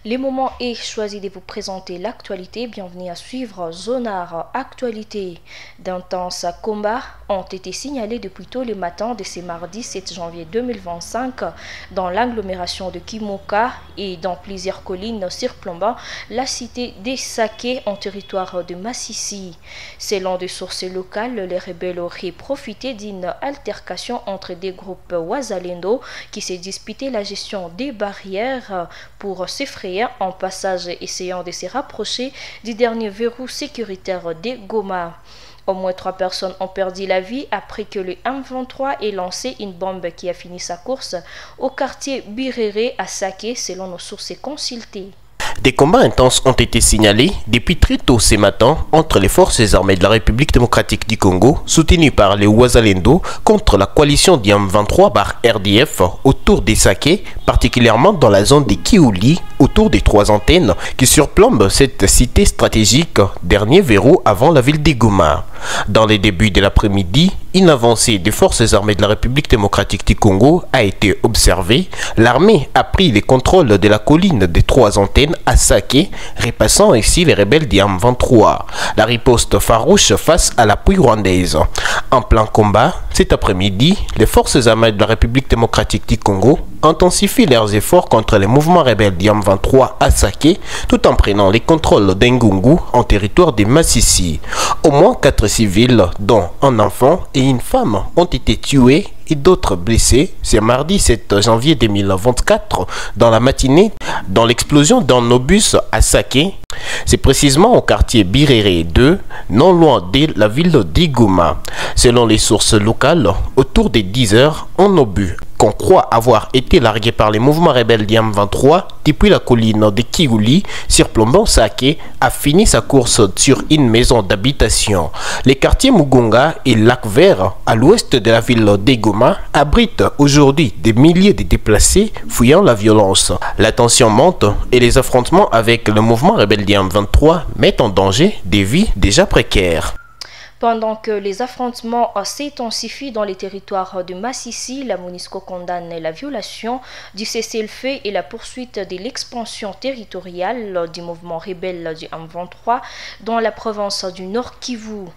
Le moment est choisi de vous présenter l'actualité. Bienvenue à suivre Zonar Actualité. D'intenses combats ont été signalés depuis tôt le matin de ce mardi 7 janvier 2025 dans l'agglomération de Kimoka et dans plusieurs collines surplombant la cité des Saké en territoire de Massissi. Selon des sources locales, les rebelles auraient profité d'une altercation entre des groupes Wazalendo qui se disputaient la gestion des barrières pour s'effrayer en passage, essayant de se rapprocher du dernier verrou sécuritaire des Goma. Au moins 3 personnes ont perdu la vie après que le M23 ait lancé une bombe qui a fini sa course au quartier Birere à Saké, selon nos sources consultées. Des combats intenses ont été signalés depuis très tôt ce matin entre les forces armées de la République démocratique du Congo, soutenues par les Wazalendo, contre la coalition du M23 par RDF autour des Saké, particulièrement dans la zone des Kiouli, autour des 3 antennes qui surplombent cette cité stratégique, dernier verrou avant la ville de Goma. Dans les débuts de l'après-midi, une avancée des forces armées de la République démocratique du Congo a été observée. L'armée a pris le contrôle de la colline des 3 antennes à Saké, repassant ainsi les rebelles du M23. La riposte farouche face à l'appui rwandaise. En plein combat, cet après-midi, les forces armées de la République démocratique du Congo intensifient leurs efforts contre les mouvements rebelles du M23 à Saké, tout en prenant les contrôles d'Engungu en territoire de Massissi. Au moins 4 civils, dont un enfant et une femme, ont été tués et d'autres blessés ce mardi 7 janvier 2024 dans la matinée dans l'explosion d'un obus à Saké. C'est précisément au quartier Birere 2, non loin de la ville d'Igoma. Selon les sources locales, autour des 10 heures, un obus qu'on croit avoir été largué par les mouvements rebelles du M23 depuis la colline de Kiouli, surplombant Saké, a fini sa course sur une maison d'habitation. Les quartiers Mugunga et Lac Vert, à l'ouest de la ville d'Egoma, abritent aujourd'hui des milliers de déplacés fuyant la violence. La tension monte et les affrontements avec le mouvement rebelle du M23 mettent en danger des vies déjà précaires. Pendant que les affrontements s'intensifient dans les territoires de Massissi, la MONUSCO condamne la violation du cessez-le-feu et la poursuite de l'expansion territoriale du mouvement rebelle du M23 dans la province du Nord Kivu.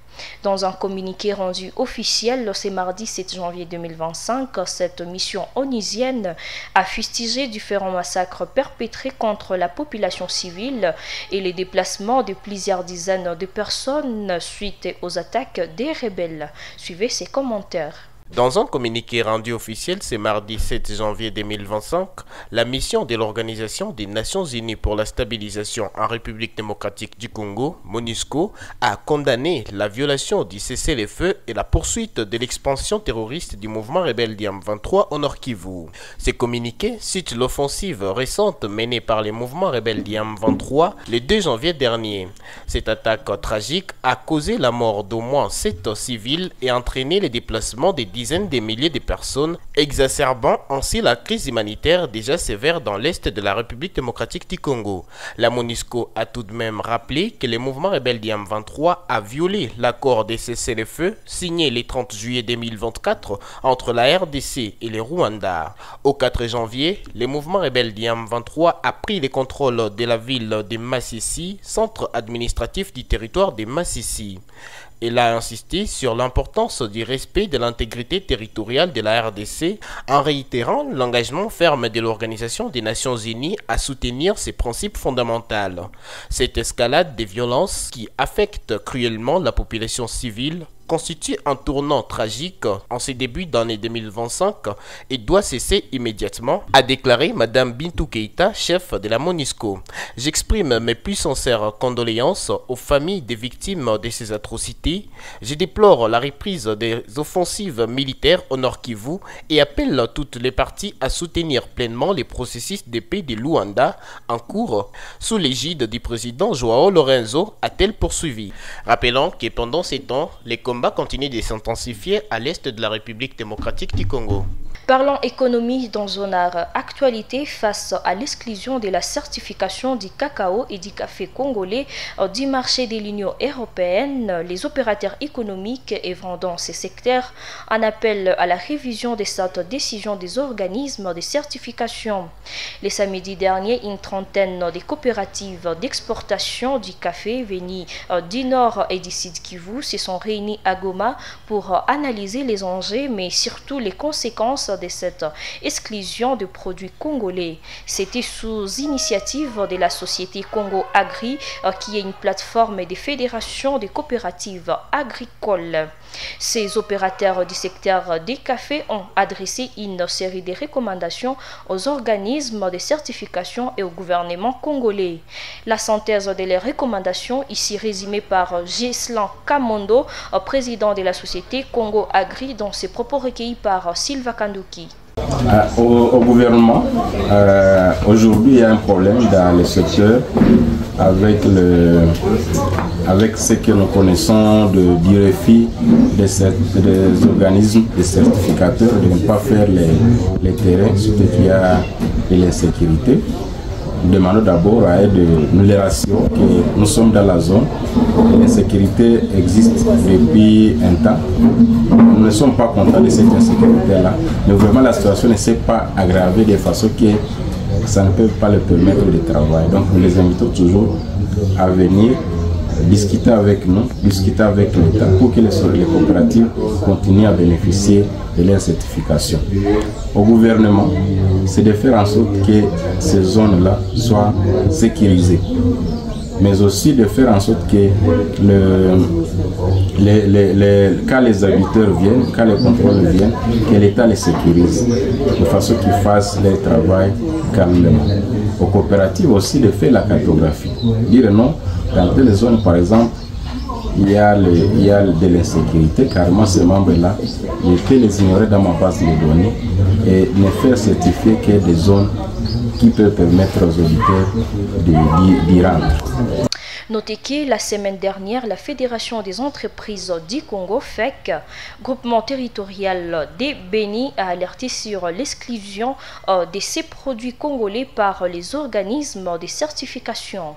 Dans un communiqué rendu officiel ce mardi 7 janvier 2025, cette mission onusienne a fustigé différents massacres perpétrés contre la population civile et les déplacements de plusieurs dizaines de personnes suite aux attaques des rebelles. Suivez ces commentaires. Dans un communiqué rendu officiel ce mardi 7 janvier 2025, la mission de l'Organisation des Nations Unies pour la stabilisation en République démocratique du Congo, MONUSCO, a condamné la violation du cessez-le-feu et la poursuite de l'expansion terroriste du mouvement rebelle du M23 au Nord Kivu. Ce communiqué cite l'offensive récente menée par les mouvements rebelles du M23 le 2 janvier dernier. Cette attaque tragique a causé la mort d'au moins 7 civils et entraîné le déplacement des dizaines de milliers de personnes, exacerbant ainsi la crise humanitaire déjà sévère dans l'est de la République démocratique du Congo. La MONUSCO a tout de même rappelé que le mouvement rebelle du M23 a violé l'accord de cessez-le-feu signé le 30 juillet 2024 entre la RDC et le Rwanda. Au 4 janvier, le mouvement rebelle du M23 a pris le contrôle de la ville de Massissi, centre administratif du territoire de Massissi. Il a insisté sur l'importance du respect de l'intégrité territoriale de la RDC en réitérant l'engagement ferme de l'Organisation des Nations Unies à soutenir ses principes fondamentaux. Cette escalade des violences qui affecte cruellement la population civile constitue un tournant tragique en ce début d'année 2025 et doit cesser immédiatement, a déclaré Madame Bintou Keïta, chef de la MONUSCO. J'exprime mes plus sincères condoléances aux familles des victimes de ces atrocités. Je déplore la reprise des offensives militaires au Nord Kivu et appelle toutes les parties à soutenir pleinement les processus de paix de Luanda en cours sous l'égide du président Joao Lorenzo, a-t-elle poursuivi. Rappelons que pendant ces temps, les combats continuent de s'intensifier à l'est de la République démocratique du Congo. Parlons économie dans Zonar Actualité face à l'exclusion de la certification du cacao et du café congolais du marché de l'Union européenne. Les opérateurs économiques et vendant ces secteurs en appellent à la révision de cette décision des organismes de certification. Le samedi dernier, une trentaine de coopératives d'exportation du café venues du Nord et du Sud Kivu se sont réunies à Goma pour analyser les enjeux mais surtout les conséquences de cette exclusion de produits congolais. C'était sous initiative de la société Congo Agri qui est une plateforme de fédération des coopératives agricoles. Ces opérateurs du secteur des cafés ont adressé une série de recommandations aux organismes de certification et au gouvernement congolais. La synthèse de les recommandations, ici résumée par Gislan Kamondo, président de la société Congo Agri, dans ses propos recueillis par Silva Kanduki. Au gouvernement, aujourd'hui il y a un problème dans le secteur avec ce que nous connaissons du refus des organismes, des certificateurs de ne pas faire les terrains, surtout qu'il y a de l'insécurité. Nous demandons d'abord à nous les rassurer que nous sommes dans la zone et l'insécurité existe depuis un temps. Nous ne sommes pas contents de cette insécurité-là, mais vraiment la situation ne s'est pas aggravée de façon que ça ne peut pas le permettre de travailler. Donc nous les invitons toujours à venir discuter avec nous, discuter avec l'État pour que les coopératives continuent à bénéficier de leur certification. Au gouvernement, c'est de faire en sorte que ces zones-là soient sécurisées, mais aussi de faire en sorte que quand les habiteurs viennent, quand les contrôles viennent, que l'État les sécurise, de façon qu'ils fassent leur travail calmement. Aux coopératives aussi de faire la cartographie. Dire non, dans telle zone par exemple, il y a de l'insécurité, carrément ces membres-là, je peux les ignorer dans ma base de données et ne faire certifier que des zones qui peuvent permettre aux auditeurs d'y rendre. Notez que la semaine dernière, la Fédération des entreprises du Congo, FEC, groupement territorial des Béni, a alerté sur l'exclusion de ces produits congolais par les organismes de certification.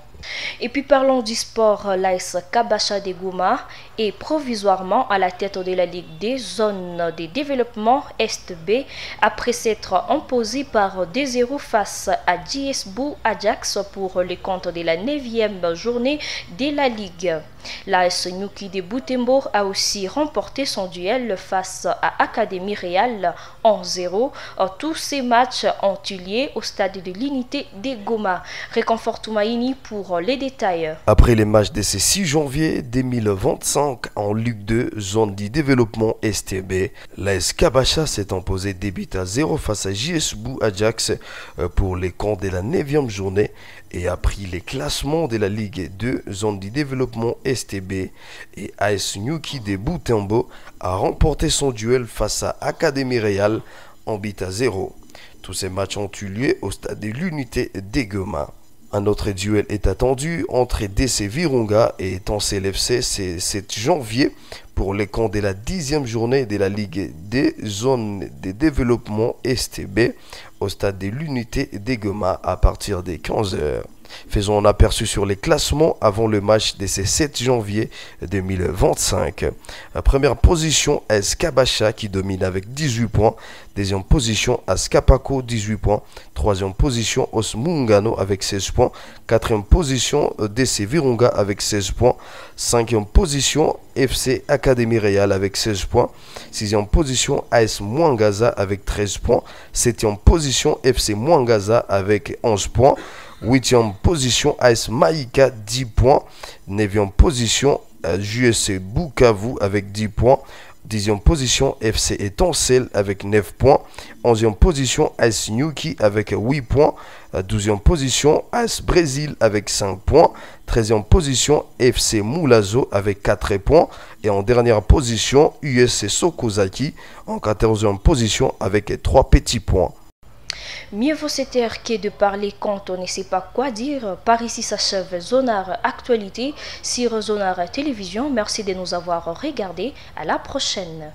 Et puis parlons du sport. L'AS Kabasha de Goma est provisoirement à la tête de la Ligue des zones de développement Est-B après s'être imposé par 2-0 face à JS Bou Ajax pour le compte de la 9e journée de la Ligue. L'AS Nyuki de Butembo a aussi remporté son duel face à Académie Real en 0. Tous ces matchs ont eu lieu au stade de l'unité de Goma. Réconfort Toumaïni pour les détails. Après les matchs de ce 6 janvier 2025 en Ligue 2, zone du développement STB, l'AS Kabasha s'est imposé des buts à 0 face à JS Bou Ajax pour les comptes de la 9e journée et a pris les classements de la Ligue 2, zone du développement STB, et AS Nyuki de Butembo a remporté son duel face à Académie Real en but à 0. Tous ces matchs ont eu lieu au stade de l'unité de Goma. Un autre duel est attendu entre DC Virunga et Etancelle FC ce 7 janvier pour les comptes de la 10e journée de la Ligue des zones de développement STB au stade de l'unité de Goma à partir des 15h. Faisons un aperçu sur les classements avant le match de ce 7 janvier 2025. La première position est Kabasha qui domine avec 18 points. Deuxième position Askapako 18 points. Troisième position Osmungano avec 16 points. Quatrième position DC Virunga avec 16 points. Cinquième position FC Académie Real avec 16 points. Sixième position AS Mwangaza avec 13 points. Septième position FC Mwangaza avec 11 points. 8e position AS Maïka 10 points. 9e position JSC Bukavu avec 10 points. 10e position FC Etancelle avec 9 points. 11e position AS Nyuki avec 8 points. 12e position AS Brésil avec 5 points. 13e position FC Moulazo avec 4 points. Et en dernière position USC Sokozaki en 14e position avec 3 petits points. Mieux vaut se taire que de parler quand on ne sait pas quoi dire. Par ici s'achève Zonar Actualité sur Zonar Télévision. Merci de nous avoir regardés. À la prochaine.